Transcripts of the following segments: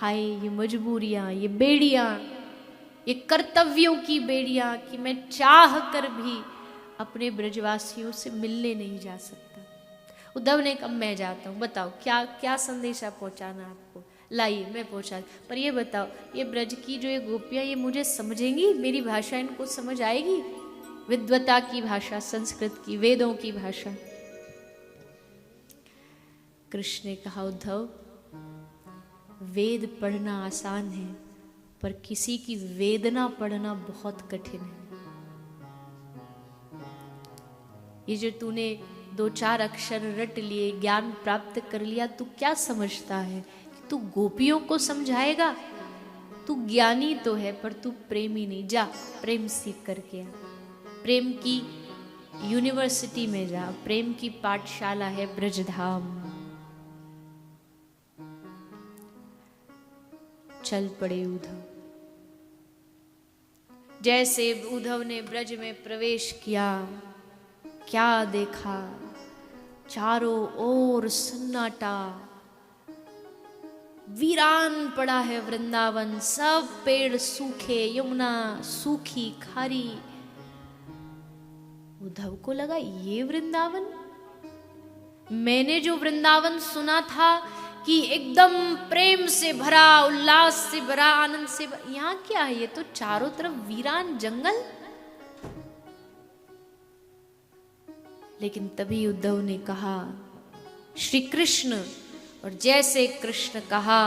हाय ये मजबूरियां, ये बेड़ियां, ये कर्तव्यों की बेड़ियां कि मैं चाह कर भी अपने ब्रजवासियों से मिलने नहीं जा सकता। उद्धव ने कहा मैं जाता हूँ, बताओ क्या क्या संदेशा पहुंचाना आपको, लाइए मैं पहुंचा। पर ये बताओ, ये ब्रज की जो ये गोपियां, ये मुझे समझेंगी, मेरी भाषा इनको समझ आएगी? विद्वता की भाषा, संस्कृत की, वेदों की भाषा। कृष्ण ने कहा उद्धव, वेद पढ़ना आसान है पर किसी की वेदना पढ़ना बहुत कठिन है। ये जो तूने 2-4 अक्षर रट लिए, ज्ञान प्राप्त कर लिया, तू क्या समझता है कि तू गोपियों को समझाएगा? तू ज्ञानी तो है पर तू प्रेमी नहीं। जा प्रेम सीख करके आ, प्रेम की यूनिवर्सिटी में जा, प्रेम की पाठशाला है ब्रजधाम। चल पड़े उद्धव। जैसे उद्धव ने ब्रज में प्रवेश किया, क्या देखा? चारों ओर सन्नाटा, वीरान पड़ा है वृंदावन, सब पेड़ सूखे, यमुना सूखी खारी। उद्धव को लगा ये वृंदावन, मैंने जो वृंदावन सुना था कि एकदम प्रेम से भरा, उल्लास से भरा, आनंद से भरा, यहाँ क्या है? ये तो चारों तरफ वीरान जंगल। लेकिन तभी उद्धव ने कहा श्री कृष्ण, और जैसे कृष्ण कहा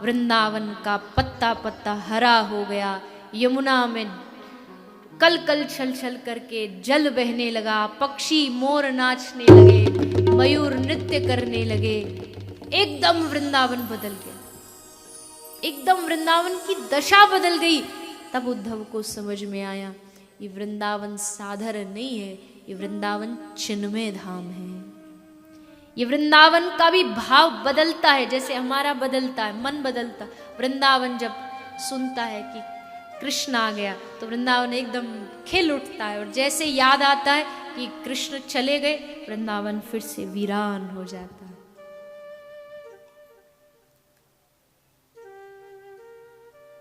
वृंदावन का पत्ता पत्ता हरा हो गया, यमुना में कल कल छल छल करके जल बहने लगा, पक्षी मोर नाचने लगे, मयूर नृत्य करने लगे। एकदम वृंदावन बदल गया, एकदम वृंदावन की दशा बदल गई। तब उद्धव को समझ में आया ये वृंदावन साधारण नहीं है, ये वृंदावन चिन्मय धाम है। ये वृंदावन का भी भाव बदलता है, जैसे हमारा बदलता है, मन बदलता। वृंदावन जब सुनता है कि कृष्ण आ गया तो वृंदावन एकदम खिल उठता है, और जैसे याद आता है कि कृष्ण चले गए, वृंदावन फिर से वीरान हो जाता है।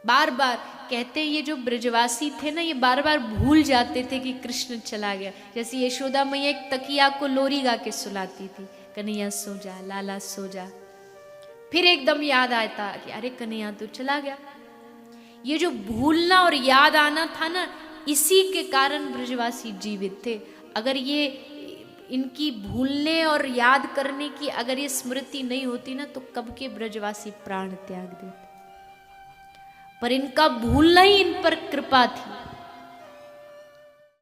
बार बार कहते ये जो ब्रजवासी थे ना, ये बार बार भूल जाते थे कि कृष्ण चला गया। जैसे यशोदा मैया एक तकिया को लोरी गा के सुलाती थी, कन्हैया सो जा, लाला सो जा। फिर एकदम याद आता कि अरे कन्हैया तो चला गया। ये जो भूलना और याद आना था ना, इसी के कारण ब्रजवासी जीवित थे। अगर ये इनकी भूलने और याद करने की अगर ये स्मृति नहीं होती ना, तो कब के ब्रजवासी प्राण त्याग देते। पर इनका भूलना ही इन पर कृपा थी।